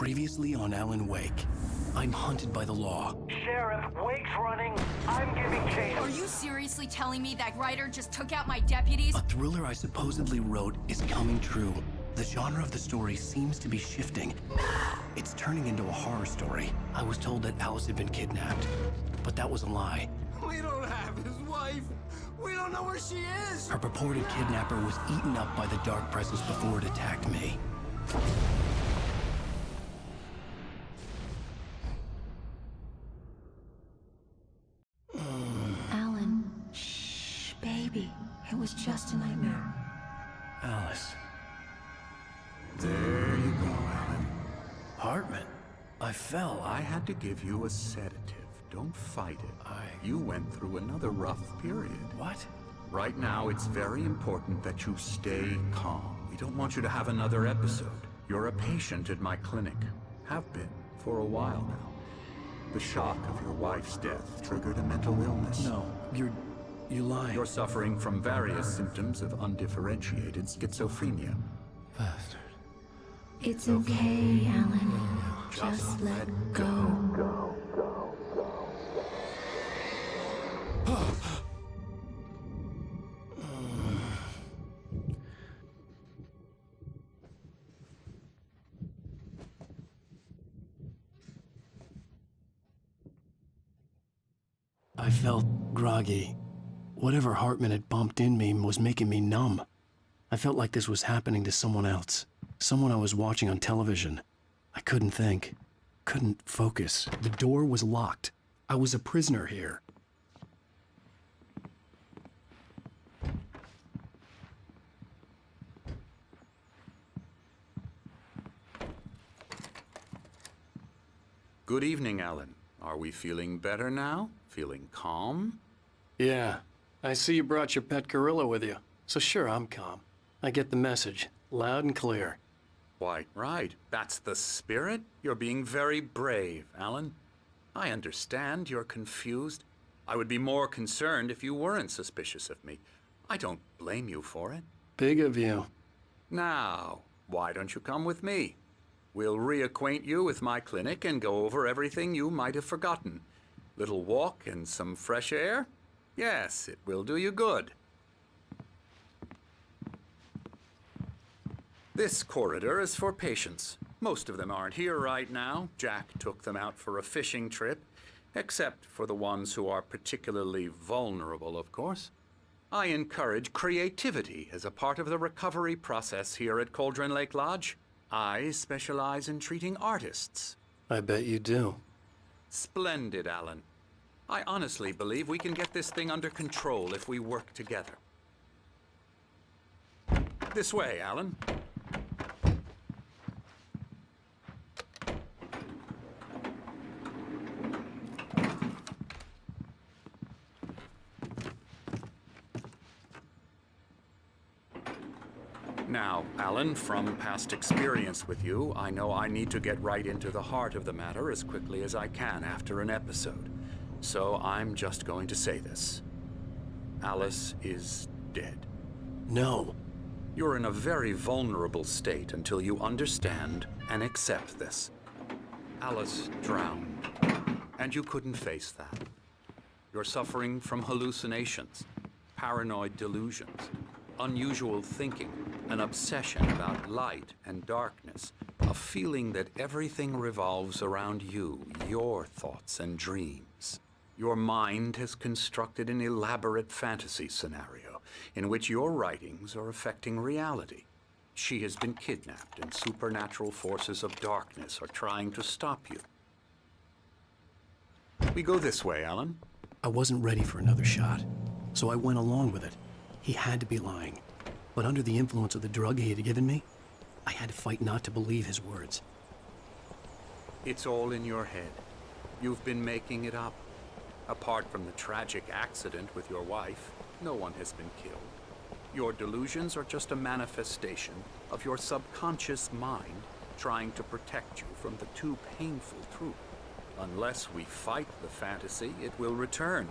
Previously on Alan Wake. I'm hunted by the law. Sheriff, Wake's running. I'm giving chase. Are you seriously telling me that Ryder just took out my deputies? A thriller I supposedly wrote is coming true. The genre of the story seems to be shifting. It's turning into a horror story. I was told that Alice had been kidnapped, but that was a lie. We don't have his wife. We don't know where she is. Her purported kidnapper was eaten up by the dark presence before it attacked me. Alan, shh, baby. It was just a nightmare. Alice. There you go, Alan. Hartman. I fell. I had to give you a sedative. Don't fight it. You went through another rough period. What? Right now, it's very important that you stay calm. We don't want you to have another episode. You're a patient at my clinic. Have been for a while now. The shock of your wife's death triggered a mental illness. No, you lying. You're suffering from various symptoms of undifferentiated schizophrenia. Bastard. It's okay, Alan. Just let go. I felt groggy. Whatever Hartman had bumped in me was making me numb. I felt like this was happening to someone else. Someone I was watching on television. I couldn't think. Couldn't focus. The door was locked. I was a prisoner here. Good evening, Alan. Are we feeling better now? Feeling calm? Yeah. I see you brought your pet gorilla with you. So sure, I'm calm. I get the message. Loud and clear. Quite right. That's the spirit. You're being very brave, Alan. I understand you're confused. I would be more concerned if you weren't suspicious of me. I don't blame you for it. Big of you. Now, why don't you come with me? We'll reacquaint you with my clinic and go over everything you might have forgotten. Little walk and some fresh air? Yes, it will do you good. This corridor is for patients. Most of them aren't here right now. Jack took them out for a fishing trip, except for the ones who are particularly vulnerable, of course. I encourage creativity as a part of the recovery process here at Cauldron Lake Lodge. I specialize in treating artists. I bet you do. Splendid, Alan. I honestly believe we can get this thing under control if we work together. This way, Alan. Now, Alan, from past experience with you, I know I need to get right into the heart of the matter as quickly as I can after an episode. So I'm just going to say this. Alice is dead. No. You're in a very vulnerable state until you understand and accept this. Alice drowned, and you couldn't face that. You're suffering from hallucinations, paranoid delusions, unusual thinking, an obsession about light and darkness, a feeling that everything revolves around you, your thoughts and dreams. Your mind has constructed an elaborate fantasy scenario in which your writings are affecting reality. She has been kidnapped and supernatural forces of darkness are trying to stop you. We go this way, Alan. I wasn't ready for another shot, so I went along with it. He had to be lying. But under the influence of the drug he had given me, I had to fight not to believe his words. It's all in your head. You've been making it up. Apart from the tragic accident with your wife, no one has been killed. Your delusions are just a manifestation of your subconscious mind trying to protect you from the too painful truth. Unless we fight the fantasy, it will return.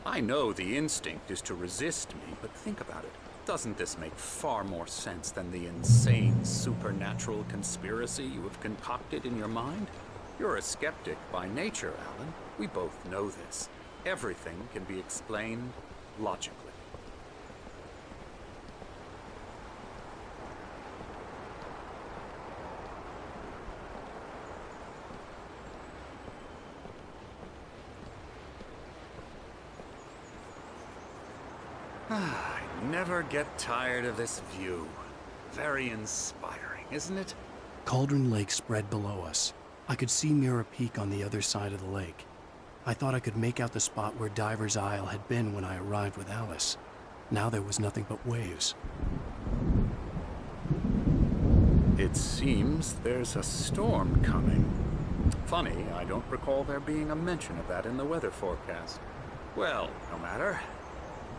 I know the instinct is to resist me, but think about it. Doesn't this make far more sense than the insane supernatural conspiracy you have concocted in your mind? You're a skeptic by nature, Alan. We both know this. Everything can be explained logically. I never get tired of this view. Very inspiring, isn't it? Cauldron Lake spread below us. I could see Mirror Peak on the other side of the lake. I thought I could make out the spot where Diver's Isle had been when I arrived with Alice. Now there was nothing but waves. It seems there's a storm coming. Funny, I don't recall there being a mention of that in the weather forecast. Well, no matter.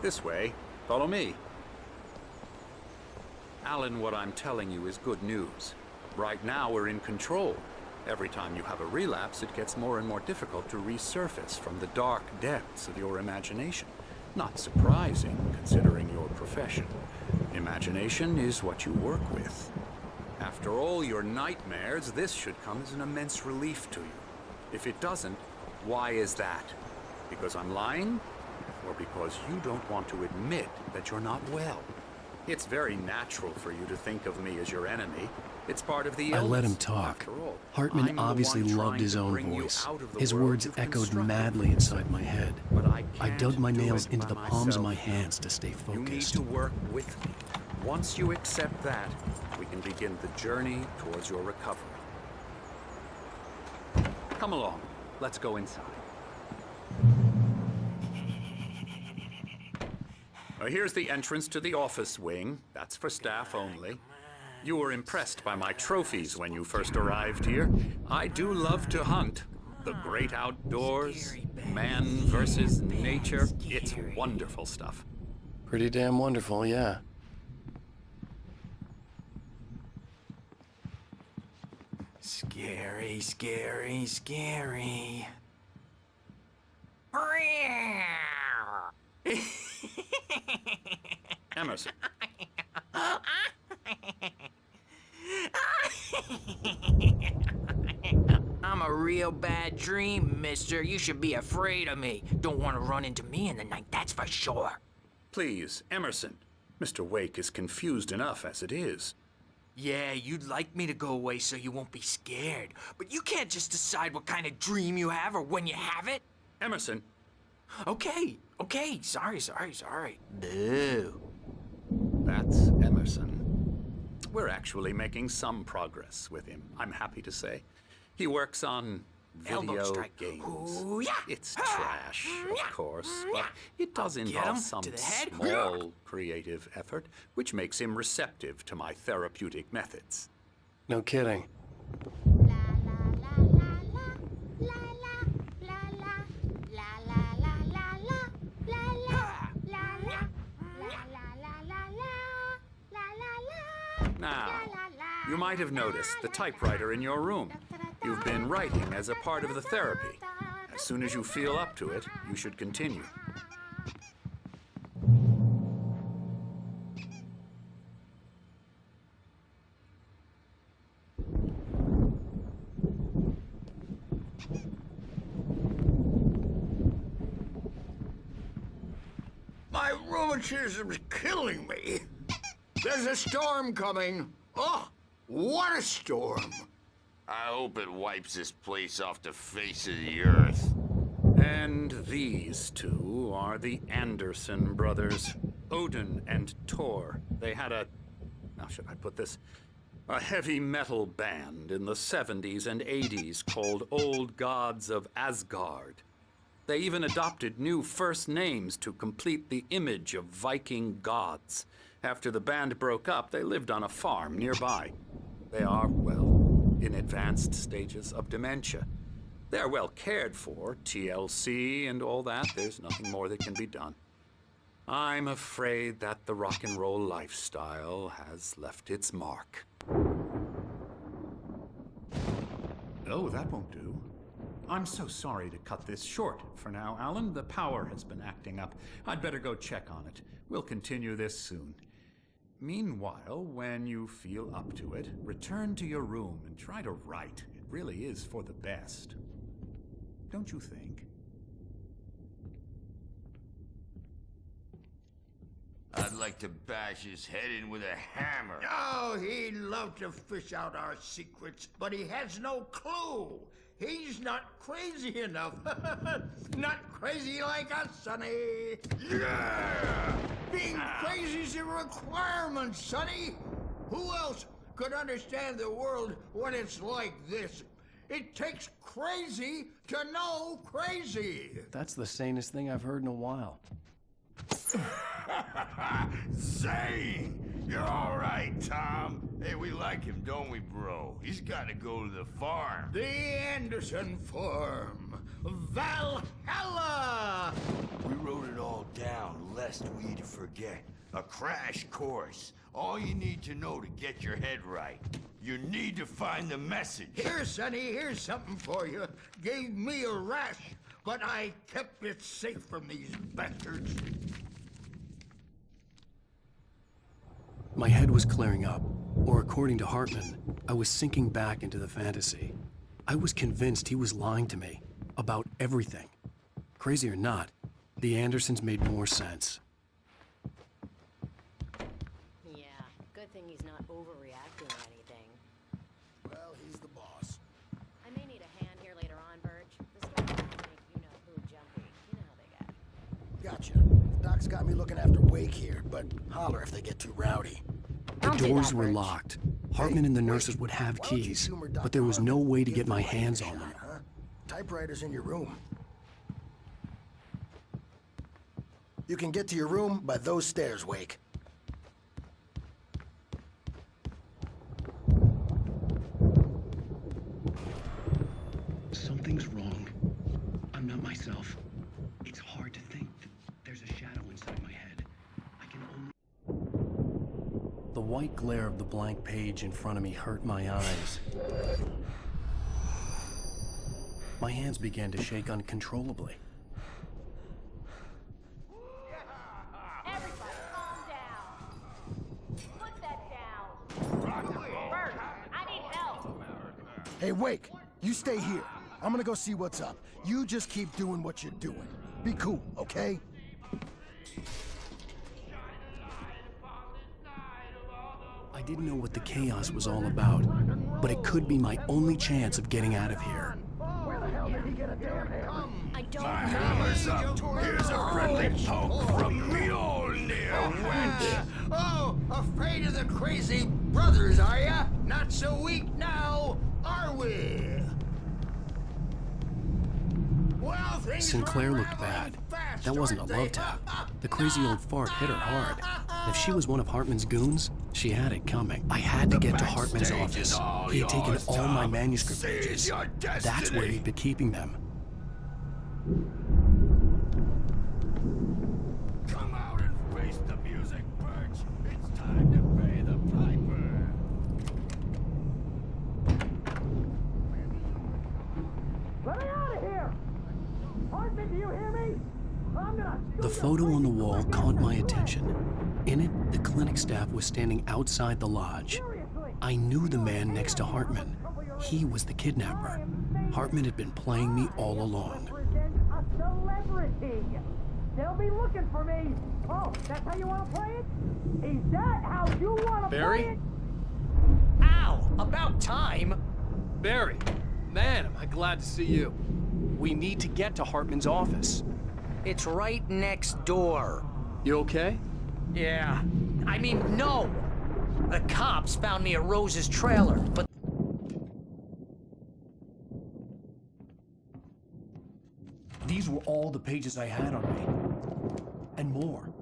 This way. Follow me. Alan, what I'm telling you is good news. Right now, we're in control. Every time you have a relapse, it gets more and more difficult to resurface from the dark depths of your imagination. Not surprising, considering your profession. Imagination is what you work with. After all your nightmares, this should come as an immense relief to you. If it doesn't, why is that? Because I'm lying? Or because you don't want to admit that you're not well? It's very natural for you to think of me as your enemy. It's part of the illness. I let him talk. After all, Hartman I'm the obviously one loved trying his to own bring you voice. out of the His world words you've echoed constructed. madly inside my head. But I dug can't my do nails it into by the palms of myself. my hands to stay You need focused. to work with me. Once you accept that, we can begin the journey towards your recovery. Come along. Let's go inside. Here's the entrance to the office wing. That's for staff only. You were impressed by my trophies when you first arrived here. I do love to hunt. The great outdoors, man versus nature. It's wonderful stuff. Pretty damn wonderful, yeah. Scary, scary, scary. Emerson. I'm a real bad dream, mister. You should be afraid of me. Don't want to run into me in the night, that's for sure. Please, Emerson. Mr. Wake is confused enough as it is. Yeah, you'd like me to go away so you won't be scared. But you can't just decide what kind of dream you have or when you have it. Emerson. Okay, sorry. Boo. That's Emerson. We're actually making some progress with him, I'm happy to say. He works on Elbow video strike. games. Ooh, yeah. It's trash, of course, but it does I'll get involve him some to the head. small creative effort, which makes him receptive to my therapeutic methods. No kidding. Now, you might have noticed the typewriter in your room. You've been writing as a part of the therapy. As soon as you feel up to it, you should continue. My rheumatism's killing me. There's a storm coming. Oh, what a storm. I hope it wipes this place off the face of the earth. And these two are the Anderson brothers, Odin and Thor. They had how should I put this? A heavy metal band in the 70s and 80s called Old Gods of Asgard. They even adopted new first names to complete the image of Viking gods. After the band broke up, they lived on a farm nearby. They are, well, in advanced stages of dementia. They're well cared for, TLC and all that. There's nothing more that can be done. I'm afraid that the rock and roll lifestyle has left its mark. Oh, that won't do. I'm so sorry to cut this short for now, Alan. The power has been acting up. I'd better go check on it. We'll continue this soon. Meanwhile, when you feel up to it, return to your room and try to write. It really is for the best. Don't you think? I'd like to bash his head in with a hammer. Oh, he'd love to fish out our secrets, but he has no clue. He's not crazy enough. Not crazy like us, Sonny. Yeah! Being crazy's a requirement, Sonny. Who else could understand the world when it's like this? It takes crazy to know crazy. That's the sanest thing I've heard in a while. Zane! You're all right, Tom. Hey, we like him, don't we, bro? He's got to go to the farm. The Anderson Farm. Valhalla! We wrote it all down, lest we forget. A crash course. All you need to know to get your head right. You need to find the message. Here, Sonny, here's something for you. Gave me a rash, but I kept it safe from these bastards. My head was clearing up, or according to Hartman, I was sinking back into the fantasy. I was convinced he was lying to me about everything. Crazy or not, the Andersons made more sense. Yeah, good thing he's not overreacting or anything. Well, he's the boss. I may need a hand here later on, Birch. This guy can make you-know-who jumpy. You know how they get. Gotcha. Doc's got me looking after Wake here, but holler if they get too rowdy. The doors were locked. Hartman and the nurses would have keys, but there was no way to get my hands on them. Huh? Typewriter's in your room. You can get to your room by those stairs, Wake. Something's wrong. I'm not myself. It's hard to think that there's a shadow inside my head. I can only... The white glare of the blank page in front of me hurt my eyes. My hands began to shake uncontrollably. Everybody, calm down. Put that down. Bert, I need help. Hey, Wake, you stay here. I'm gonna go see what's up. You just keep doing what you're doing. Be cool, okay? I didn't know what the chaos was all about, but it could be my only chance of getting out of here. I don't Hammer's up. Here's a friendly poke from Mjolnir, wench. Oh, afraid of the crazy brothers, are ya? Not so weak now, are we? Well, Sinclair looked bad. That wasn't a love tap. The crazy old fart hit her hard. And if she was one of Hartman's goons, she had it coming. I had to get to Hartman's office. He had taken all my manuscript pages. That's where he'd been keeping them. Come out and face the music, Birch. It's time to pay the piper. Let me out of here! Hartman, do you hear me? I'm gonna... The photo on the wall caught my attention. In it, the clinic staff was standing outside the lodge. I knew the man next to Hartman. He was the kidnapper. Hartman had been playing me all along. A celebrity! They'll be looking for me! Oh, that's how you want to play it? Is that how you want to play it? Ow! About time! Barry, man, am I glad to see you. We need to get to Hartman's office. It's right next door. You okay? Yeah. I mean, no! The cops found me at Rose's trailer, but... These were all the pages I had on me. And more.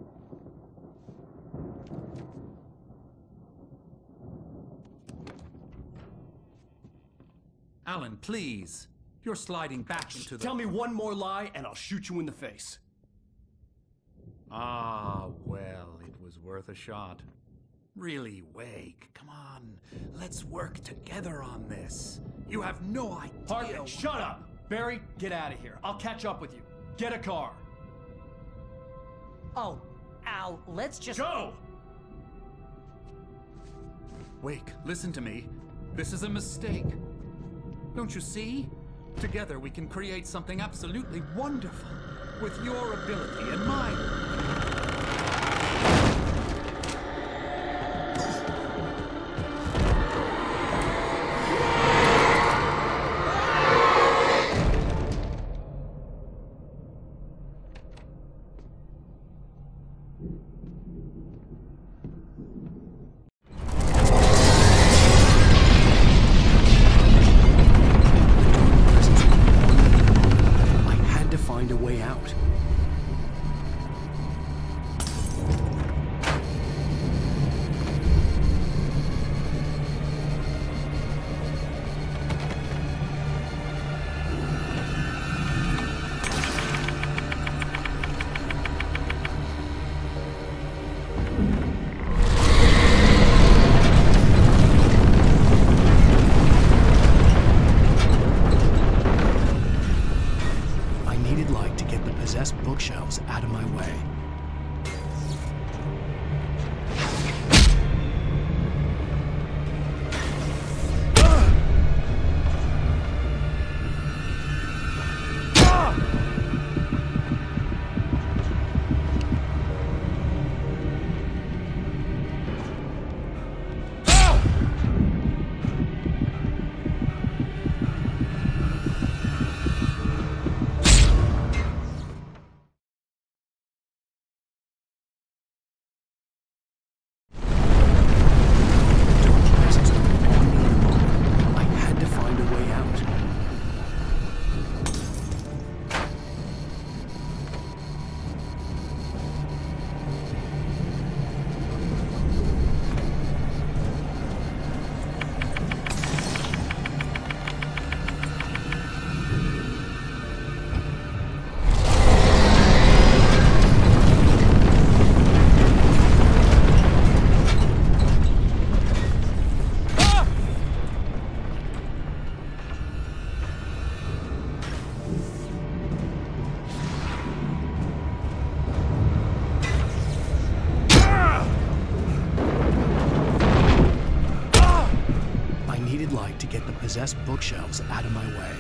Alan, please. You're sliding back into the... Tell me one more lie and I'll shoot you in the face. Ah, well, it was worth a shot. Really, Wake, come on. Let's work together on this. You have no idea... Hartman, shut up! Barry, get out of here. I'll catch up with you. Get a car. Oh, Al, let's just... Go! Wake, listen to me. This is a mistake. Don't you see? Together we can create something absolutely wonderful. With your ability and mine. I had to find a way out. I needed light to get the possessed bookshelves out of my way. I had to find a way out. I needed light to get the possessed bookshelves out of my way.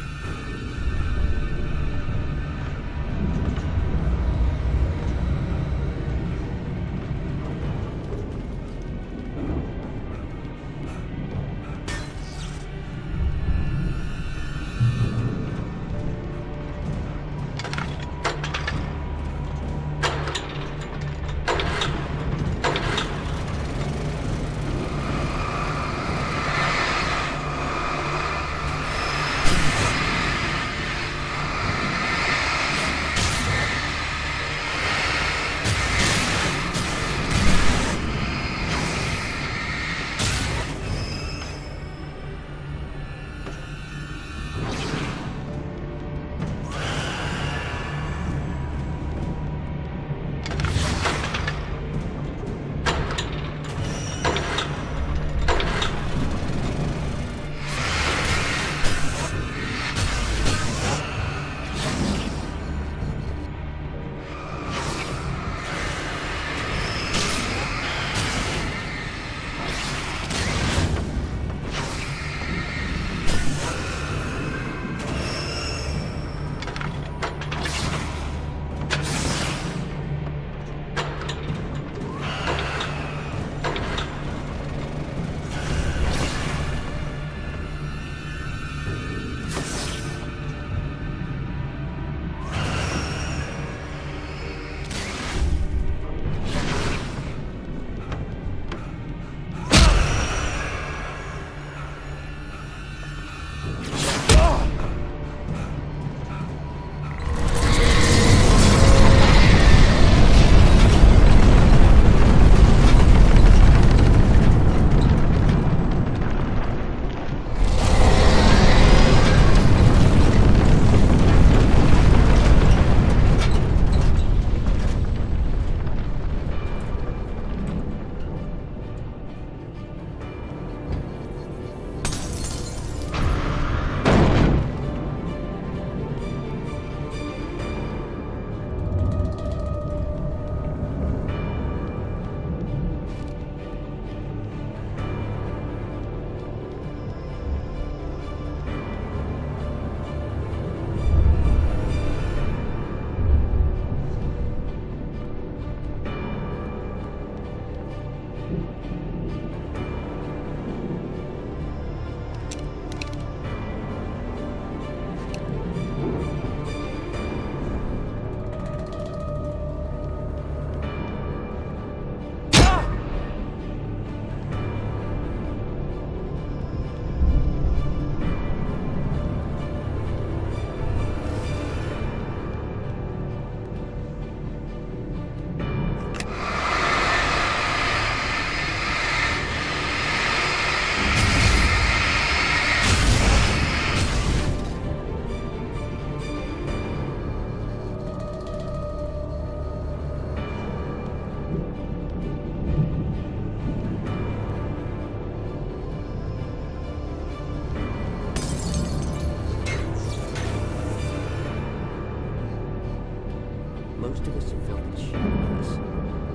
close to the civilian shit is.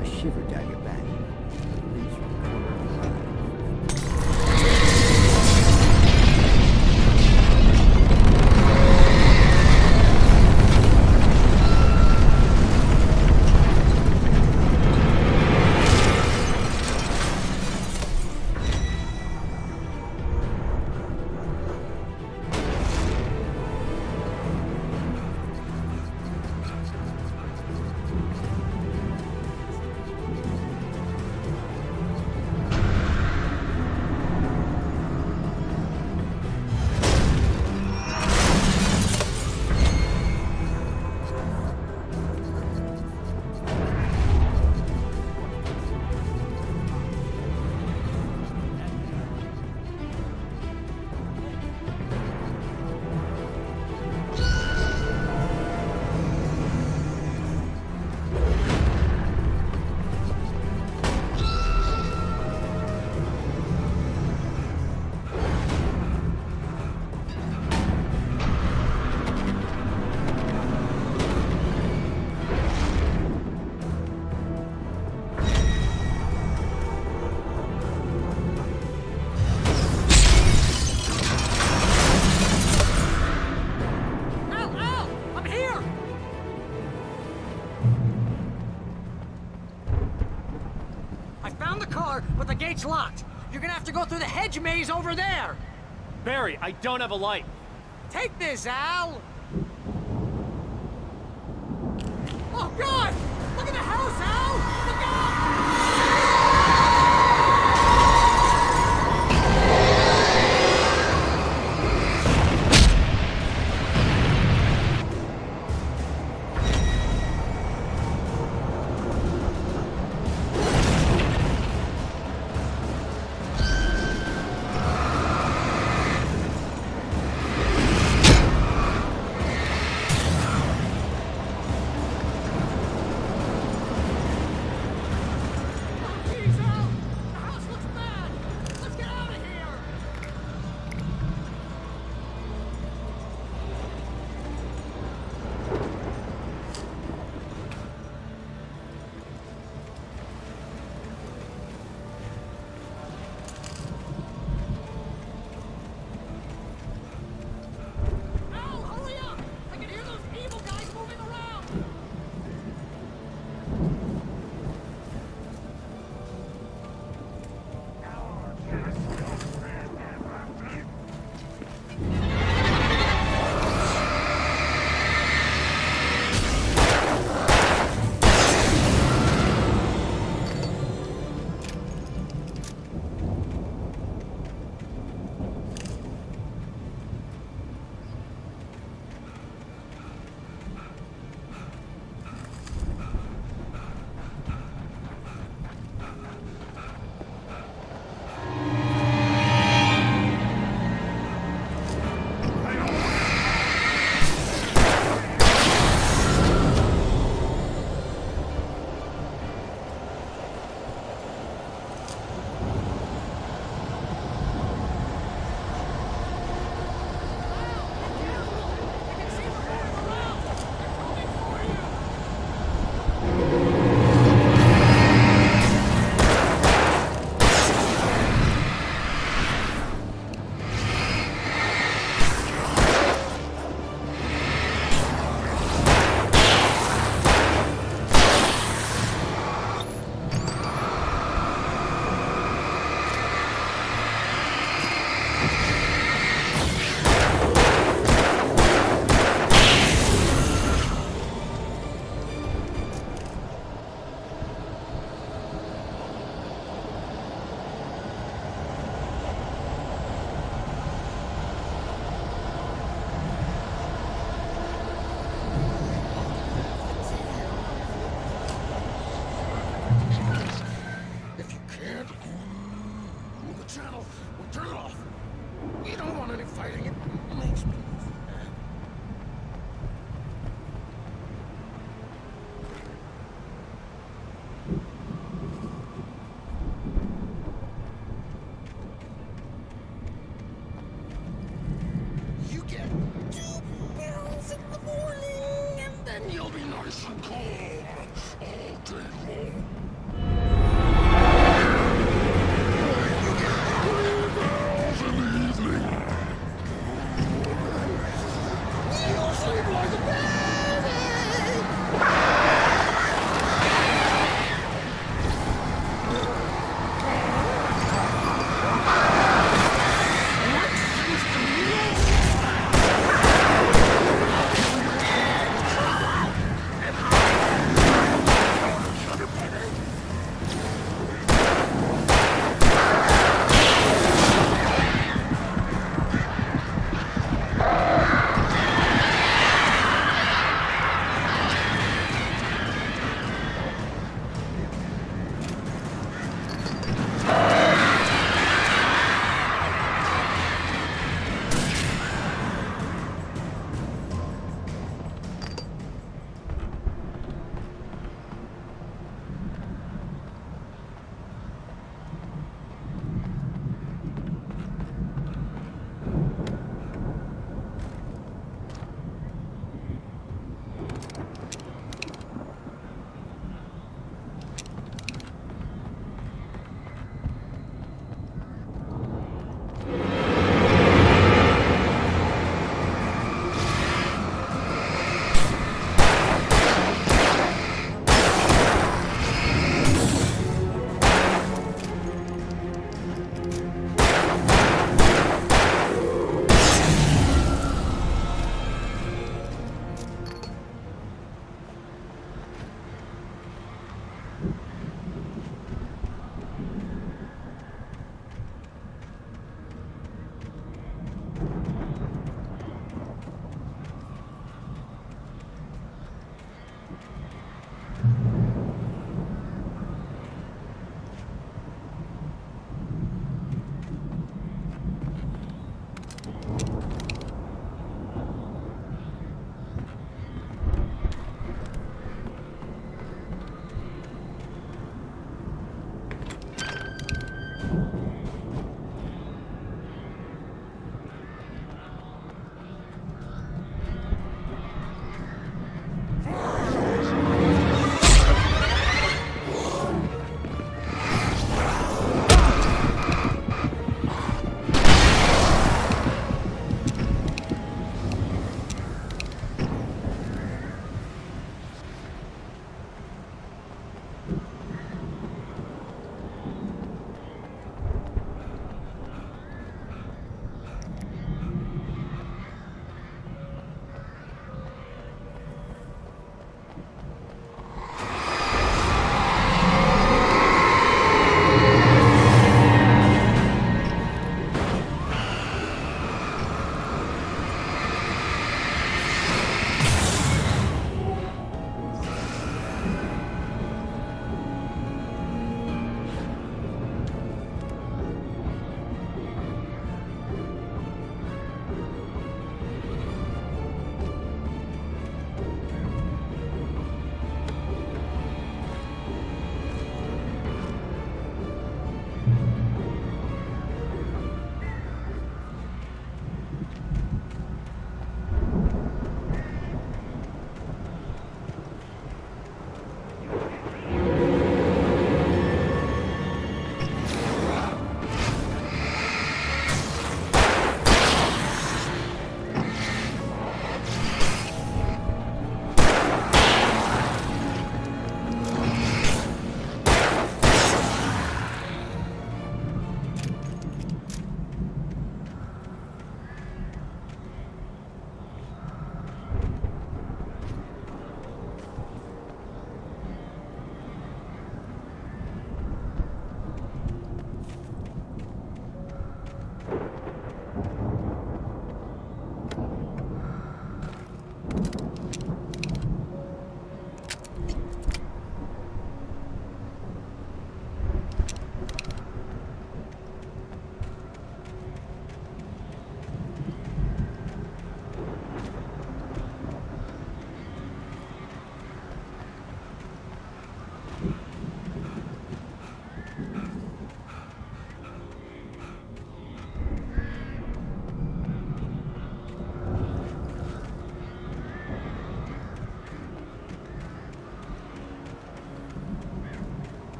A shiver down your back. It leaves you a corner of your eye. but the gate's locked. You're gonna have to go through the hedge maze over there. Barry, I don't have a light. Take this, Al! Oh, God! Look at the house, Al! Look out! nice and calm all day long. Bells in the evening. You sleep like a baby!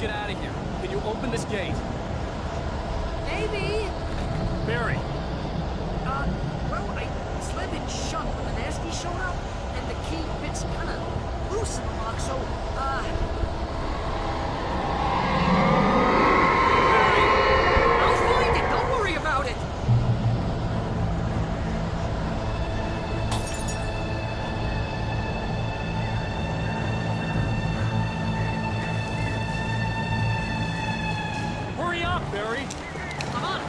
get out of here. Can you open this gate? Maybe. Barry! Well, I slammed it shut when the nasty showed up, and the key fits kind of loose in the lock, so, I'll find it, don't worry about it! Hurry up, Barry! Come on!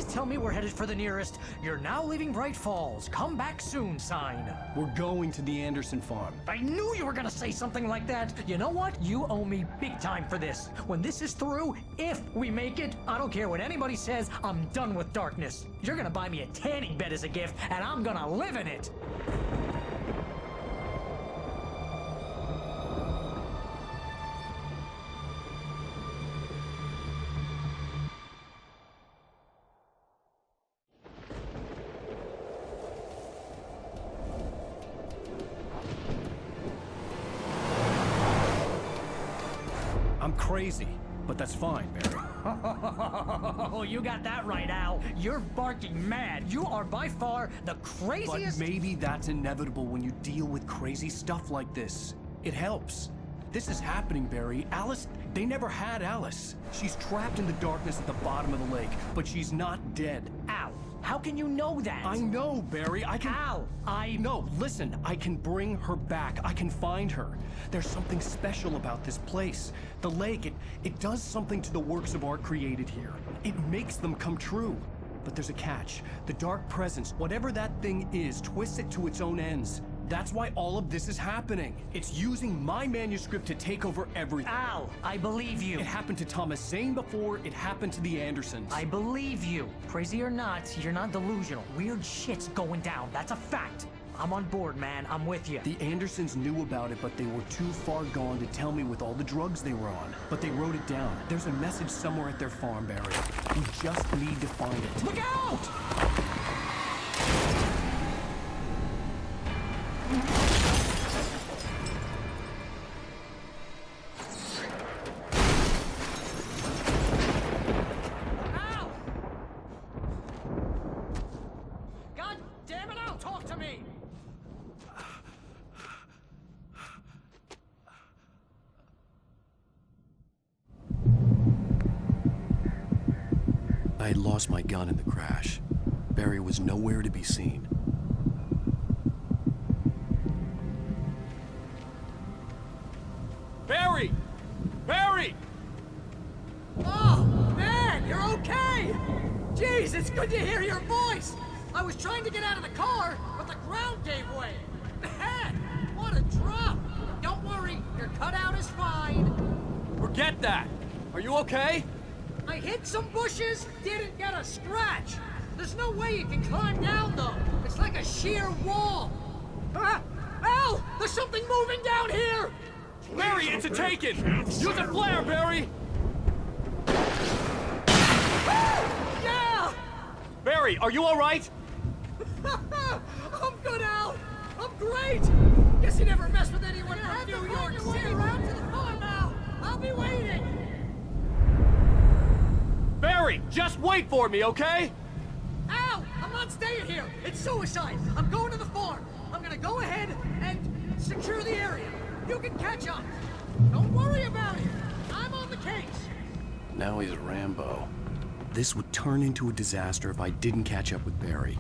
Tell me we're headed for the nearest "You're now leaving Bright Falls. Come back soon" sign. We're going to the Anderson farm. I knew you were gonna say something like that. You know what? You owe me big time for this. When this is through, if we make it, I don't care what anybody says, I'm done with darkness. You're gonna buy me a tanning bed as a gift, and I'm gonna live in it. I'm crazy, but that's fine, Barry. Oh, you got that right, Al. You're barking mad. You are by far the craziest... But maybe that's inevitable when you deal with crazy stuff like this. It helps. This is happening, Barry. Alice, they never had Alice. She's trapped in the darkness at the bottom of the lake, but she's not dead. Al, how can you know that? I know, Barry. I can... Al, No, listen. I can bring her back. I can find her. There's something special about this place. The lake, it does something to the works of art created here. It makes them come true. But there's a catch. The dark presence, whatever that thing is, twists it to its own ends. That's why all of this is happening. It's using my manuscript to take over everything. Al, I believe you. It happened to Thomas Zane before, it happened to the Andersons. I believe you. Crazy or not, you're not delusional. Weird shit's going down. That's a fact. I'm on board, man. I'm with you. The Andersons knew about it, but they were too far gone to tell me with all the drugs they were on. But they wrote it down. There's a message somewhere at their farm, Barry. We just need to find it. Look out! Ow! God damn it, Al, talk to me! I had lost my gun in the crash. Barry was nowhere to be seen. Barry! Barry! Oh, man, you're okay! Jeez, it's good to hear your voice! I was trying to get out of the car, but the ground gave way. Man, what a drop! Don't worry, your cutout is fine. Forget that! Are you okay? I hit some bushes, didn't get a scratch. There's no way you can climb down, though. It's like a sheer wall. Ah! Al! There's something moving down here! Barry, it's a Taken! Use a flare, Barry! Yeah! Barry, are you alright? I'm good, Al! I'm great! Guess you never mess with anyone from New York City. Around to the farm now! I'll be waiting! Barry, just wait for me, okay? Al! I'm not staying here! It's suicide! I'm going to the farm! I'm gonna go ahead and secure the area. You can catch up. Don't worry about it. I'm on the case. Now he's Rambo. This would turn into a disaster if I didn't catch up with Barry.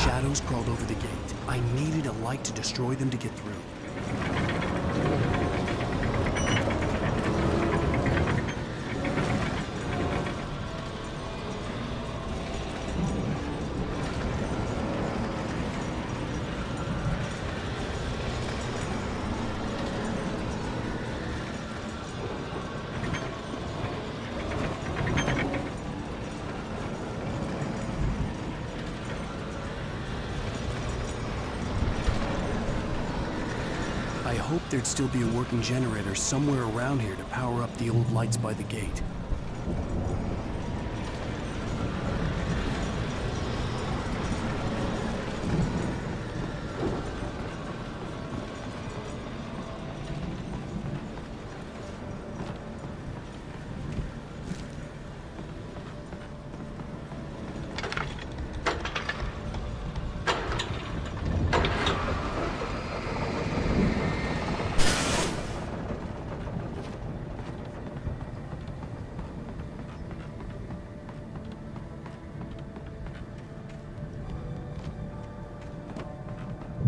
Shadows crawled over the gate. I needed a light to destroy them to get through. I hoped there'd still be a working generator somewhere around here to power up the old lights by the gate.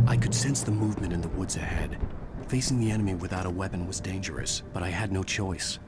I could sense the movement in the woods ahead. Facing the enemy without a weapon was dangerous, but I had no choice.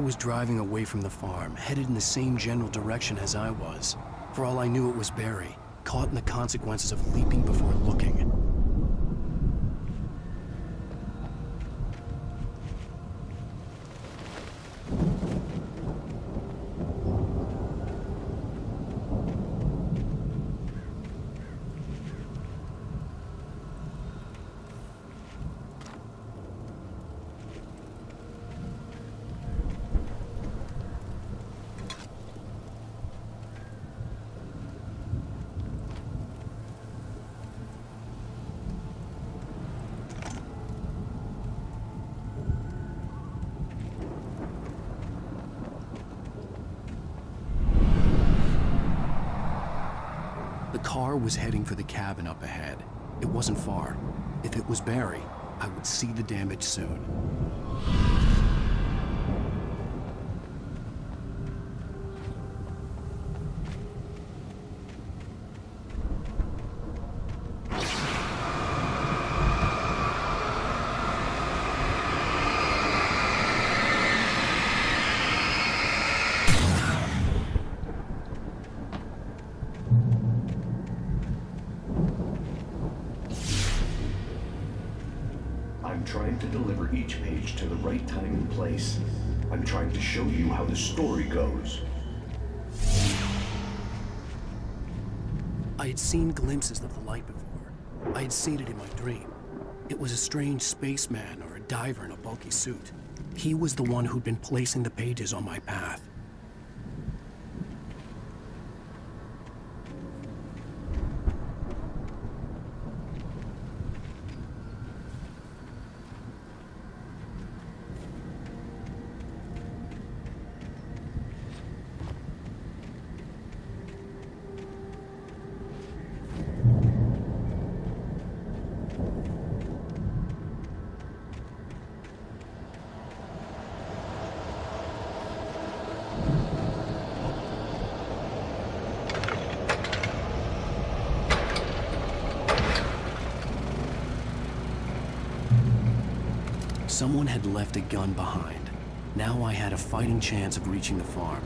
Was driving away from the farm, headed in the same general direction as I was. For all I knew, it was Barry, caught in the consequences of leaping before looking. The car was heading for the cabin up ahead. It wasn't far. If it was Barry, I would see the damage soon. I'm trying to deliver each page to the right time and place. I'm trying to show you how the story goes. I had seen glimpses of the light before. I had seen it in my dream. It was a strange spaceman or a diver in a bulky suit. He was the one who'd been placing the pages on my path. Someone had left a gun behind. Now I had a fighting chance of reaching the farm.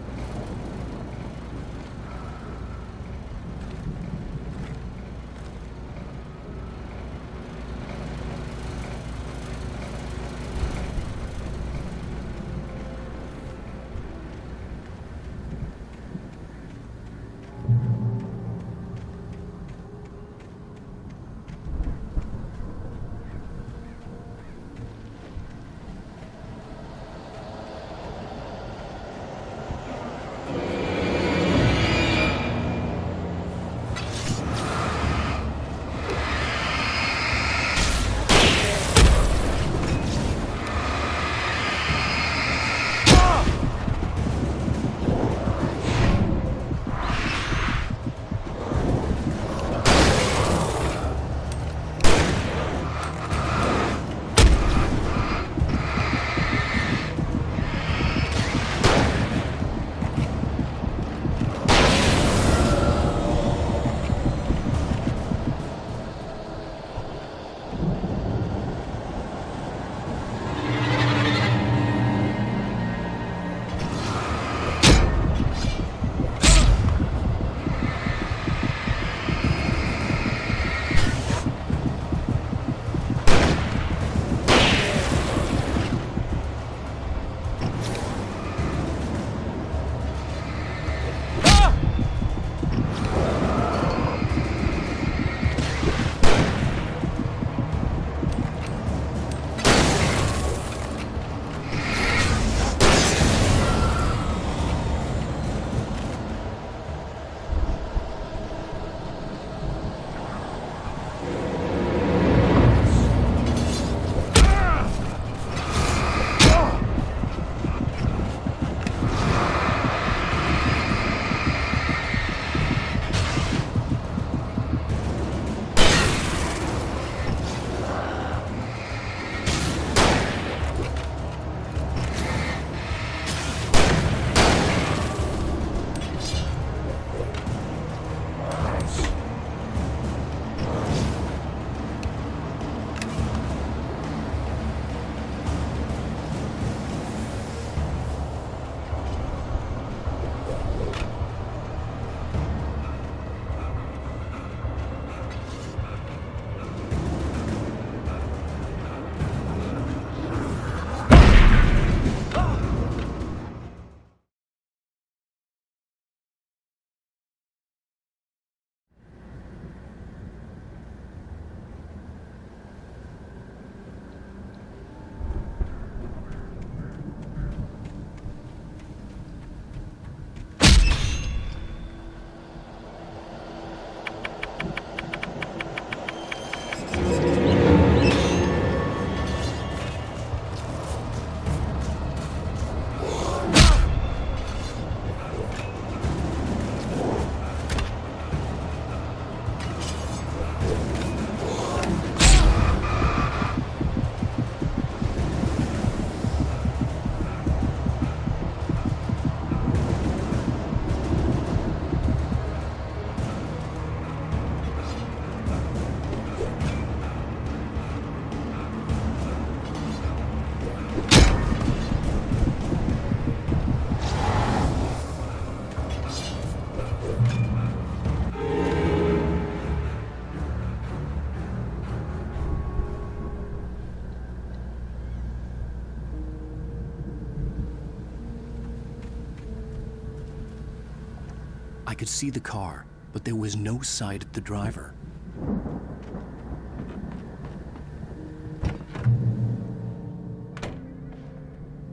I could see the car, but there was no sight of the driver.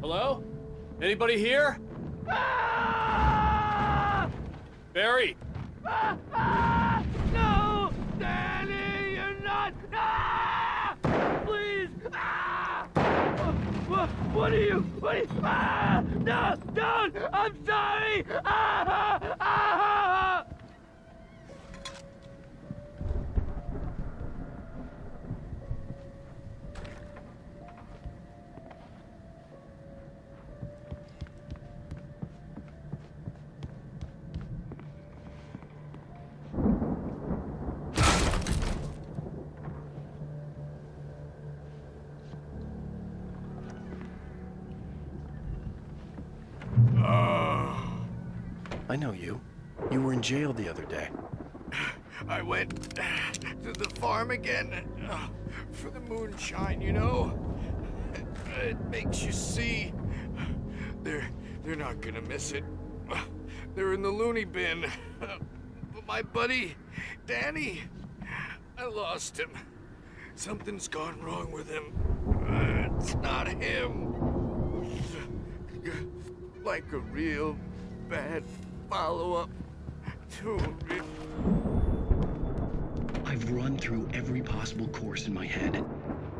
Hello? Anybody here? Barry! No! Danny, you're not! Please! What are you? No! Don't! I'm sorry! I know you. You were in jail the other day. I went to the farm again for the moonshine, you know? It makes you see. They're not gonna miss it. They're in the loony bin. But my buddy, Danny, I lost him. Something's gone wrong with him. It's not him. Like a real bad follow-up to it. I've run through every possible course in my head.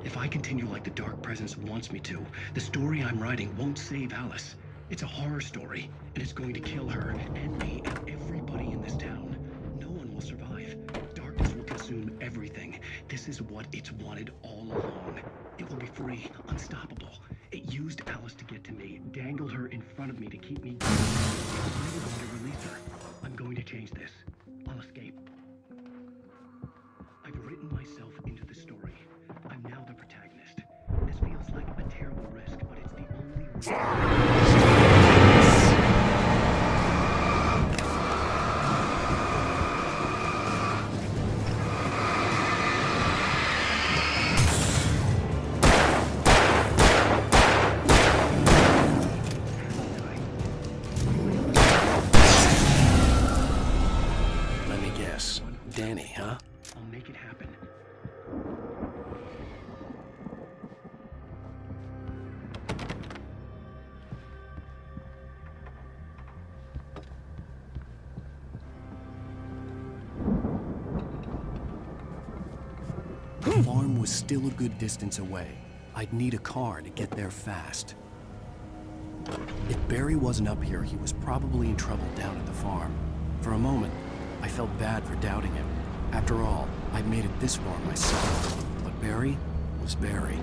If I continue like the Dark Presence wants me to, the story I'm writing won't save Alice. It's a horror story, and it's going to kill her and me and everybody in this town. No one will survive. Darkness will consume everything. This is what it's wanted all along. It will be free, unstoppable. It used Alice to get to me, dangled her in front of me to keep me going. I'm never going to release her. I'm going to change this. I'll escape. I've written myself into the story. I'm now the protagonist. This feels like a terrible risk, but it's the only risk. Let me guess. Danny, huh? I'll make it happen. The farm was still a good distance away. I'd need a car to get there fast. If Barry wasn't up here, he was probably in trouble down at the farm. For a moment, I felt bad for doubting him. After all, I'd made it this far myself. But Barry was Barry.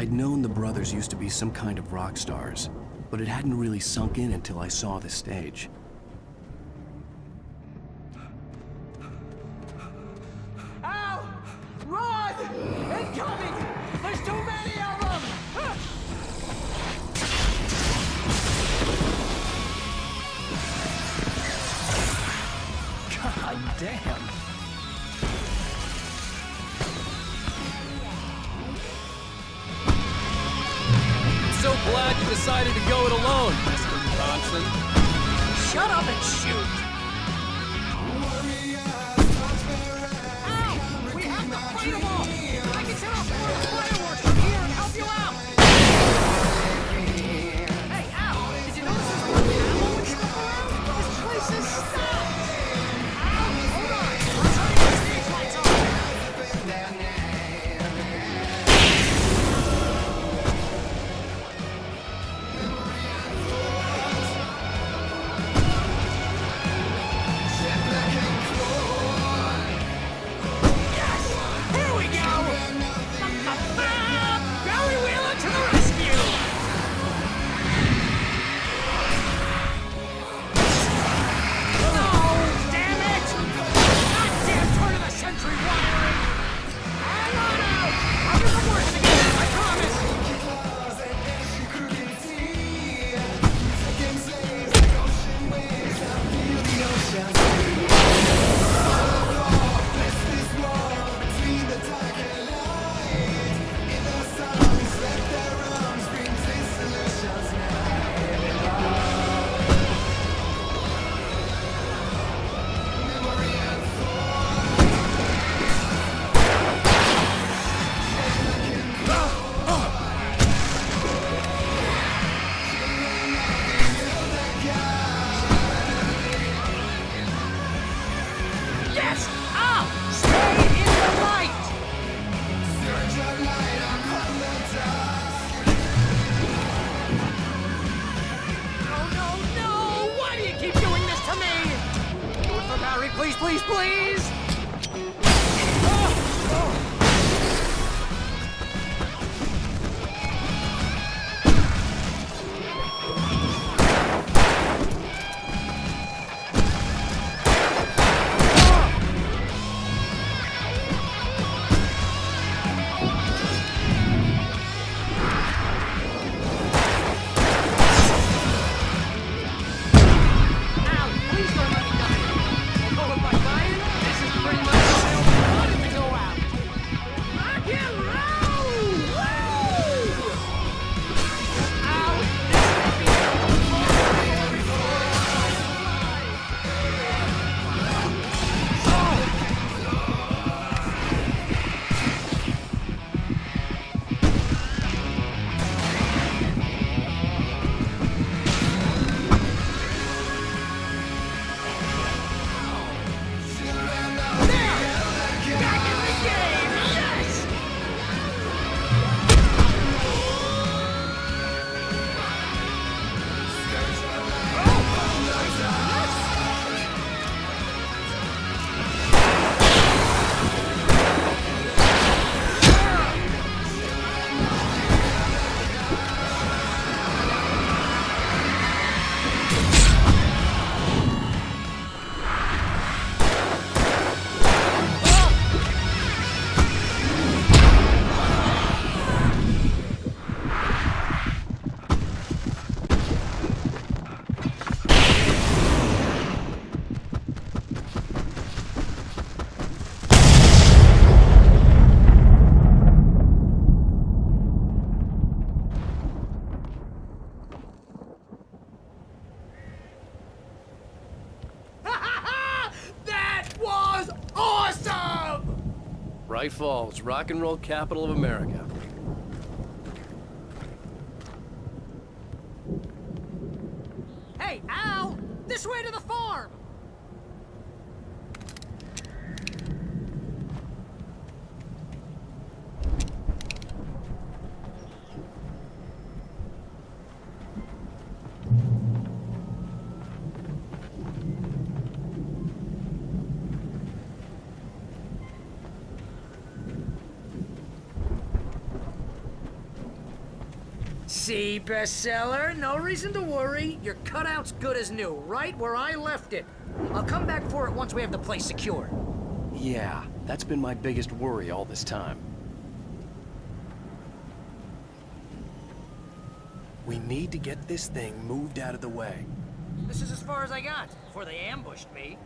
I'd known the brothers used to be some kind of rock stars, but it hadn't really sunk in until I saw the stage. Al! Run! Incoming! There's too many of them! God damn! So glad you decided to go it alone, Mr. Johnson. Shut up and shoot! Al! We have to fight them all! I can set off more fireworks from here and help you out! Hey, Al! Did you notice there's more ammo and stuff around? This place is stopped! Al, hold on! I'll tell you when the stage lights on! Here we go! Barry Wheeler to the rescue! No! Damn it! Goddamn turn of the century wiring! Hang on out! I'll get the worst again, I promise! Yes! Al! Stay in the light! No! Why do you keep doing this to me? Do it for Barry, please, please, please! Al, please don't let me die. Although by Ryan, this is pretty much all I only wanted to go out. Rock and roll! Woo! Al, this may be back in the game! Yes! That was awesome! Bright Falls, rock and roll capital of America. Hey, Al! This way to the farm! See, bestseller, no reason to worry. Your cutout's good as new, right where I left it. I'll come back for it once we have the place secure. Yeah, that's been my biggest worry all this time. We need to get this thing moved out of the way. This is as far as I got before they ambushed me.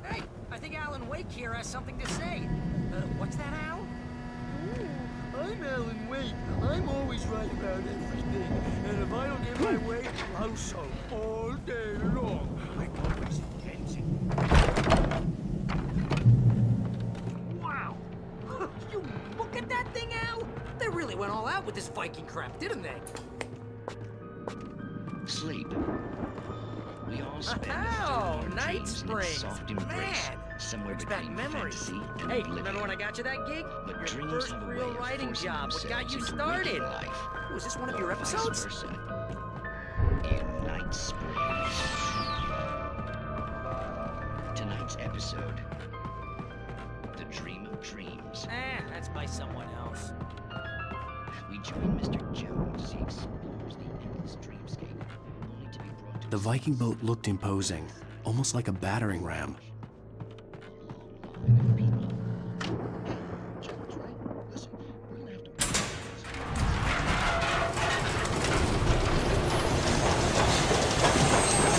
Hey, I think Alan Wake here has something to say. What's that, Al? I'm Alan Wake. I'm always right about everything. And if I don't get my way, I'll sulk all day long. I'm always intense. Wow! You look at that thing, Al! They really went all out with this Viking crap, didn't they? Sleep. We all spend Oh, our Night dreams in Spring. its soft embrace, Man, somewhere brings back between memories. fantasy and Hey, oblivion. remember when I got you that gig? But Your dreams first have a way real of writing forcing job. What got themselves you into started? waking life, Was this one of your or vice episodes? versa. In Night Springs. Tonight's episode, The Dream of Dreams. That's by someone else. We join Mr. Jones as he explores the endless dreamscape, only to be brought to The Viking boat looked imposing, almost like a battering ram.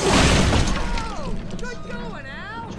Oh, good going, Al!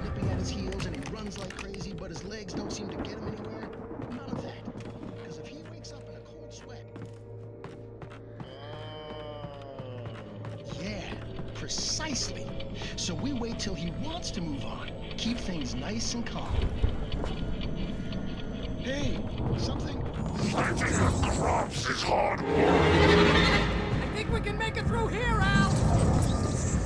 Nipping at his heels and he runs like crazy, but his legs don't seem to get him anywhere. None of that. Because if he wakes up in a cold sweat. Yeah, precisely. So we wait till he wants to move on. Keep things nice and calm. Hey, something. I think we can make it through here, Al!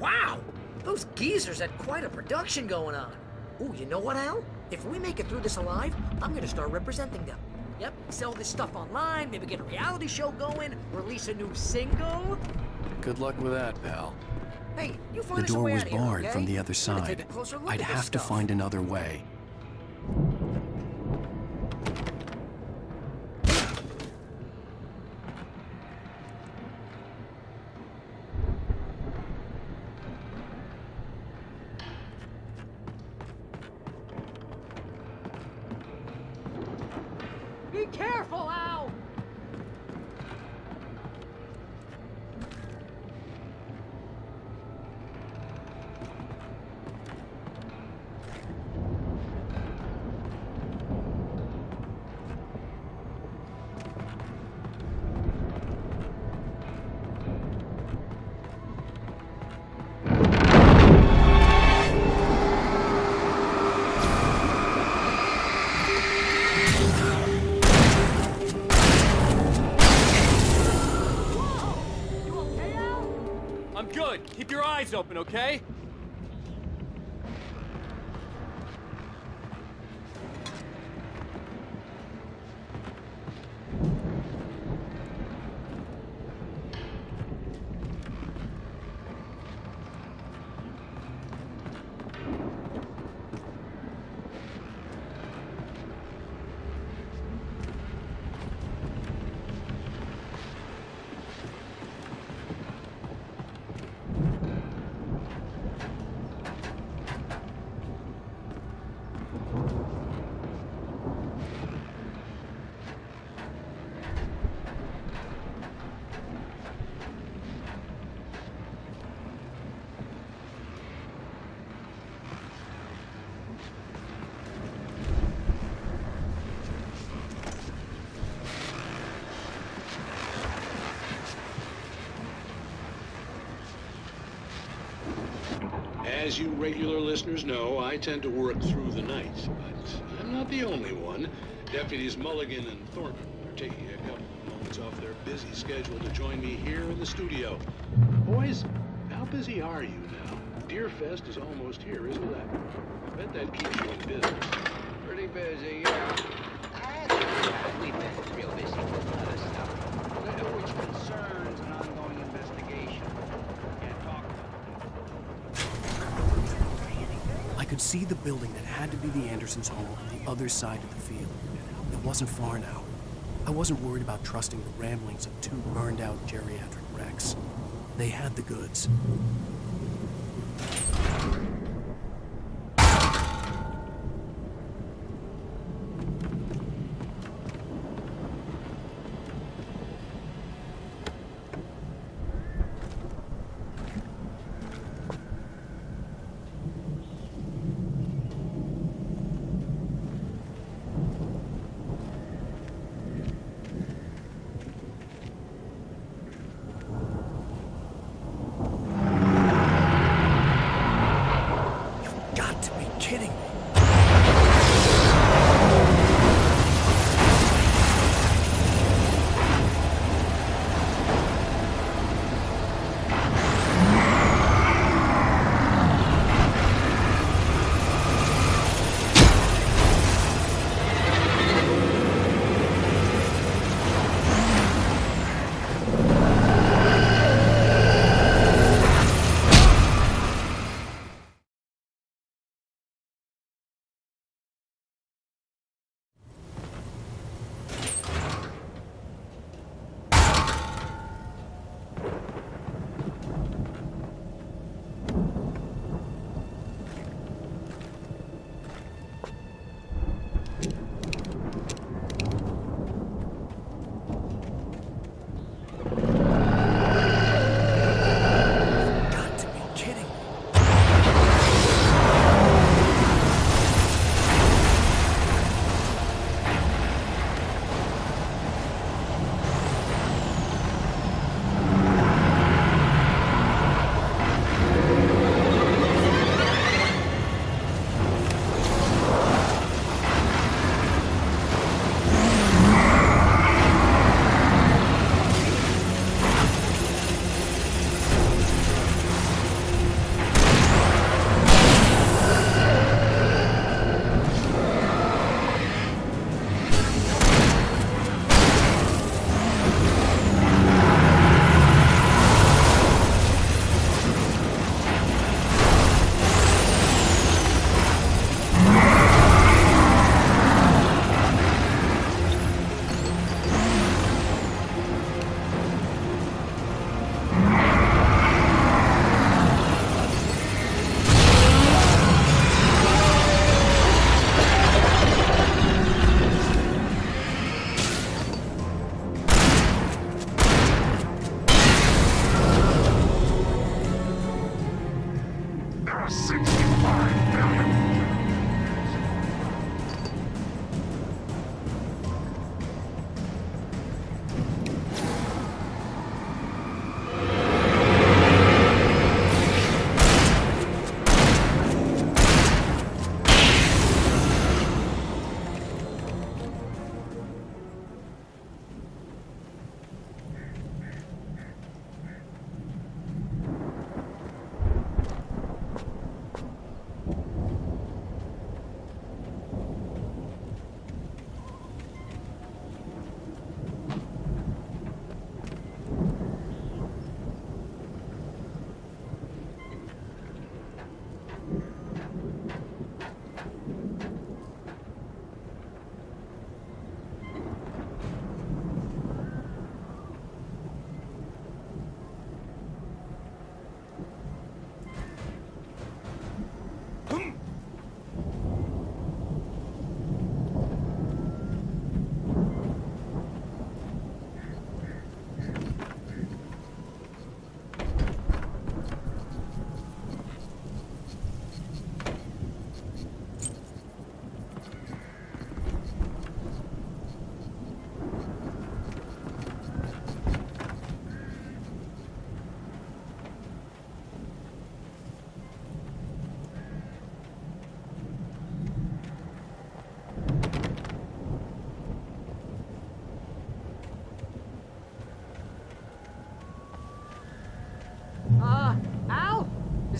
Wow! Those geezers had quite a production going on. Ooh, you know what, Al? If we make it through this alive, I'm gonna start representing them. Yep, sell this stuff online, maybe get a reality show going, release a new single. Good luck with that, pal. Hey, you The find us a door way was out of here, barred okay? from the other We're gonna take side. a closer look I'd at this have to stuff. find another way. Be careful, Al! but keep your eyes open, okay? As you regular listeners know, I tend to work through the night, but I'm not the only one. Deputies Mulligan and Thornton are taking a couple of moments off their busy schedule to join me here in the studio. Boys, how busy are you now? Deerfest is almost here, isn't it? I bet that keeps you in business. Pretty busy, yeah. We've been real busy with other stuff, which concerns an ongoing investigation. Can't talk I could see the building that had to be the Andersons' home on the other side of the field. It wasn't far now. I wasn't worried about trusting the ramblings of two burned-out geriatric wrecks. They had the goods.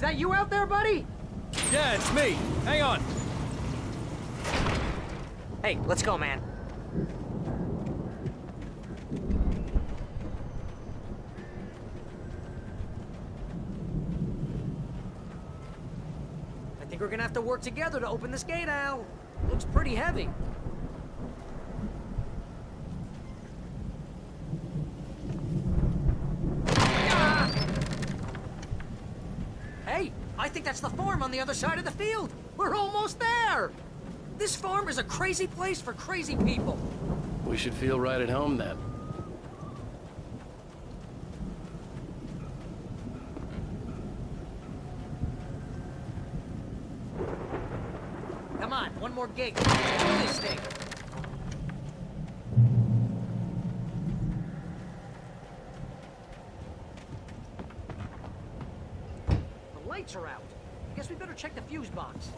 Is that you out there, buddy? Yeah, it's me. Hang on. Hey, let's go, man. I think we're gonna have to work together to open this gate, Al. Looks pretty heavy. Ah! Hey, I think that's the farm on the other side of the field. We're almost there. This farm is a crazy place for crazy people. We should feel right at home then. Come on, one more gig. Let's do this thing. The lights are out. I guess we better check the fuse box.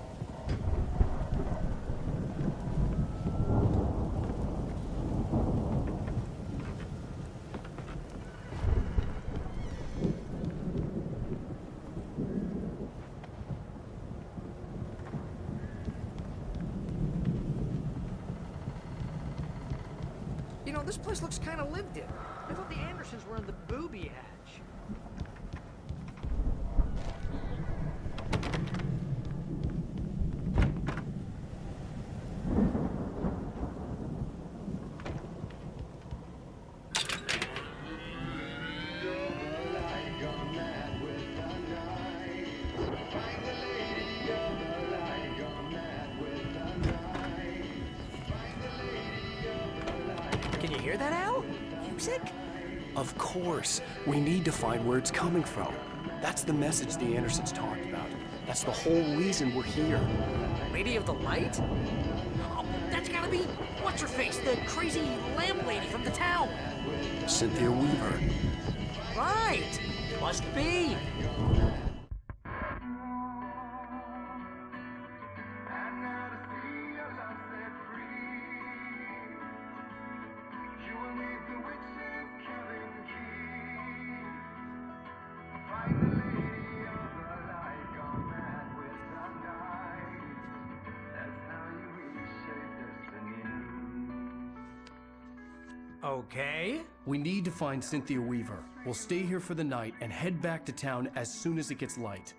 You know, this place looks kind of lived in. I thought the Andersons were in the booby hatch. Can you hear that, Al? Music? Of course. We need to find where it's coming from. That's the message the Andersons talked about. That's the whole reason we're here. Lady of the Light? Oh, that's gotta be what's-her-face, the crazy lamp lady from the town. Cynthia Weaver. Right. Must be. Okay. We need to find Cynthia Weaver. We'll stay here for the night and head back to town as soon as it gets light.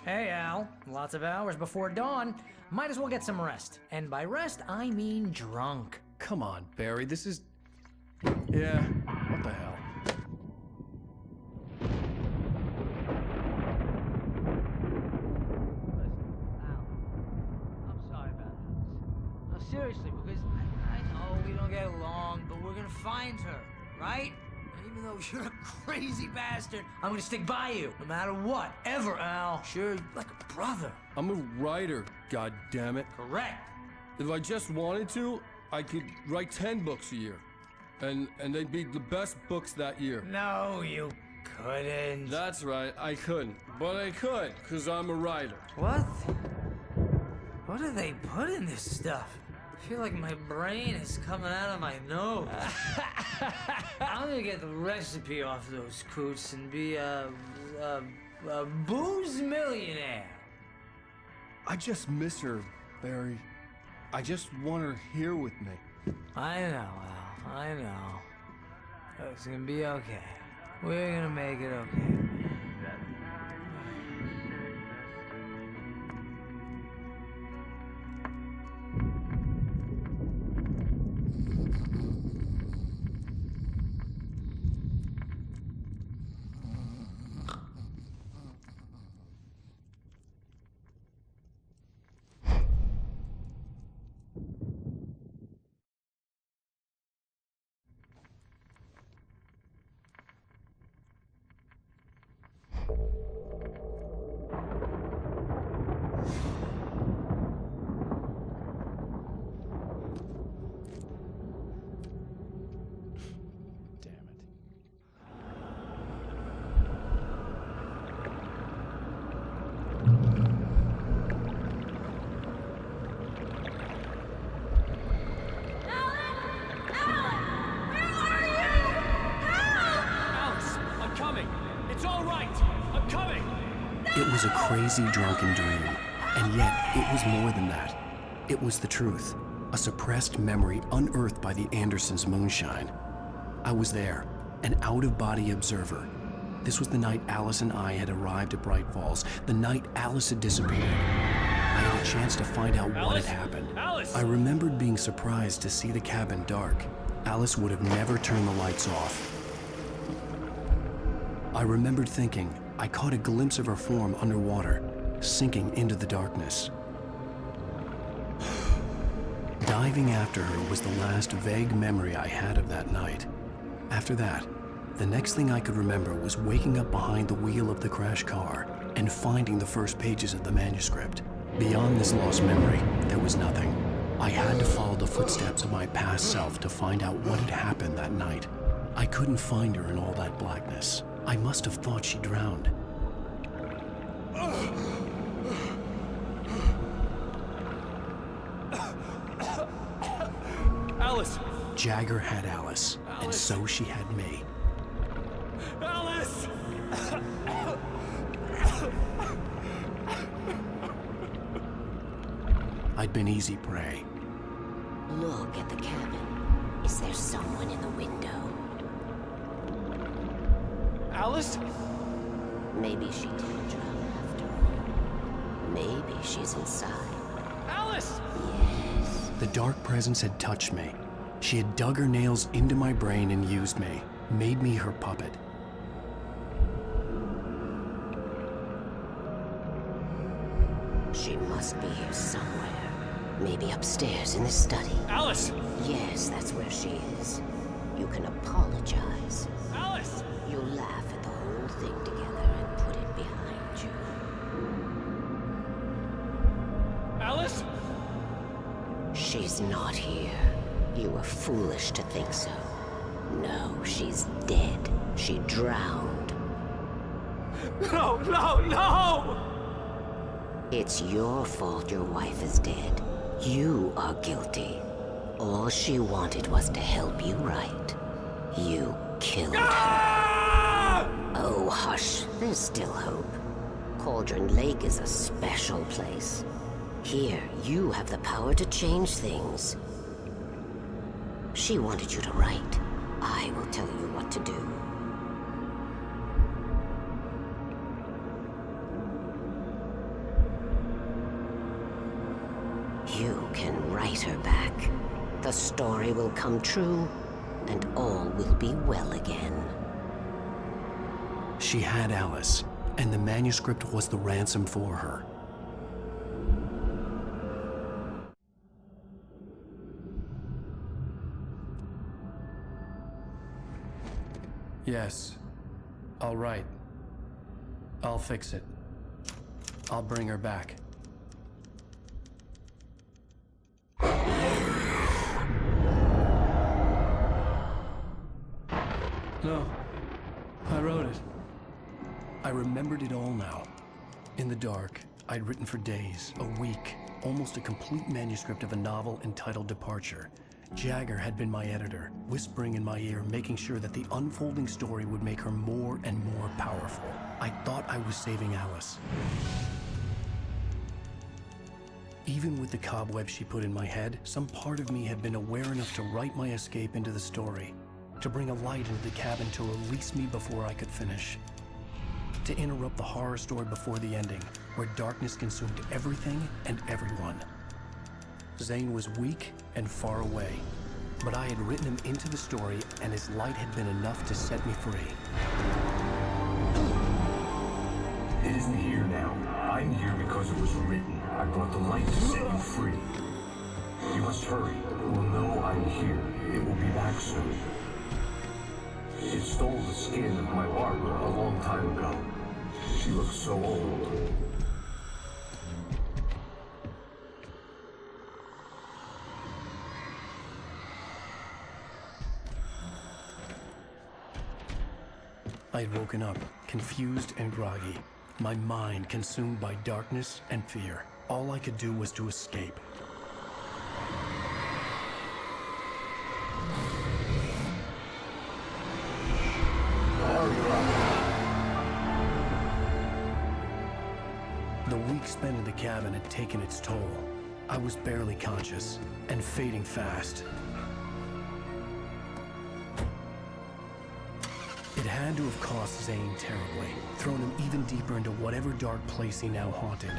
Hey, Al. Lots of hours before dawn. Might as well get some rest. And by rest, I mean drunk. Come on, Barry, this is... Yeah, what the hell? I'm sorry about this. No, seriously, because I know we don't get along, but we're gonna find her, right? And even though you're a crazy bastard, I'm gonna stick by you, no matter what, ever, Al. sure, like a brother. I'm a writer, God damn it. Correct. If I just wanted to, I could write 10 books a year. And they'd be the best books that year. No, you couldn't. That's right, I couldn't. But I could, because I'm a writer. What? What do they put in this stuff? I feel like my brain is coming out of my nose. I'm gonna get the recipe off those coots and be a booze millionaire. I just miss her, Barry. I just want her here with me. I know, Al. I know. It's gonna be okay. We're gonna make it okay. was a crazy, drunken dream, and yet it was more than that. It was the truth, a suppressed memory unearthed by the Andersons' moonshine. I was there, an out-of-body observer. This was the night Alice and I had arrived at Bright Falls, the night Alice had disappeared. I had a chance to find out what had happened. Alice! I remembered being surprised to see the cabin dark. Alice would have never turned the lights off. I remembered thinking I caught a glimpse of her form underwater, sinking into the darkness. Diving after her was the last vague memory I had of that night. After that, the next thing I could remember was waking up behind the wheel of the crash car and finding the first pages of the manuscript. Beyond this lost memory, there was nothing. I had to follow the footsteps of my past self to find out what had happened that night. I couldn't find her in all that blackness. I must have thought she drowned. Alice! Jagger had Alice, and so she had me. Alice! I'd been easy prey. Look at the cabin. Is there someone in the window? Alice? Maybe she did drown after all. Maybe she's inside. Alice! Yes. The dark presence had touched me. She had dug her nails into my brain and used me, made me her puppet. She must be here somewhere. Maybe upstairs in the study. Alice! Yes, that's where she is. You can apologize. Alice! You'll laugh at the whole thing together and put it behind you. Alice? She's not here. You were foolish to think so. No, she's dead. She drowned. No, no, no! It's your fault your wife is dead. You are guilty. All she wanted was to help you right. You killed her. Oh, hush. There's still hope. Cauldron Lake is a special place. Here, you have the power to change things. She wanted you to write. I will tell you what to do. You can write her back. The story will come true, and all will be well again. She had Alice, and the manuscript was the ransom for her. Yes. All right. I'll fix it. I'll bring her back. No. I wrote it. I remembered it all now. In the dark, I'd written for days, a week, almost a complete manuscript of a novel entitled Departure. Jagger had been my editor, whispering in my ear, making sure that the unfolding story would make her more and more powerful. I thought I was saving Alice. Even with the cobwebs she put in my head, some part of me had been aware enough to write my escape into the story, to bring a light into the cabin to release me before I could finish, to interrupt the horror story before the ending, where darkness consumed everything and everyone. Zane was weak and far away, but I had written him into the story, and his light had been enough to set me free. It isn't here now. I'm here because it was written. I brought the light to set you free. You must hurry. It will know I'm here. It will be back soon. It stole the skin of my Barbara a long time ago. She looks so old. I had woken up, confused and groggy, my mind consumed by darkness and fear. All I could do was to escape. week spent in the cabin had taken its toll. I was barely conscious, and fading fast. It had to have cost Zane terribly, thrown him even deeper into whatever dark place he now haunted.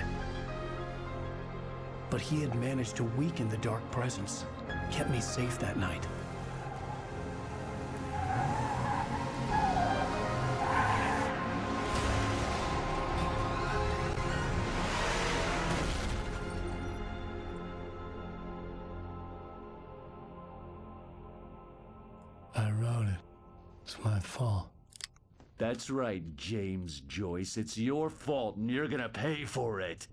But he had managed to weaken the dark presence, kept me safe that night. I wrote it. It's my fault. That's right, James Joyce. It's your fault, and you're gonna pay for it.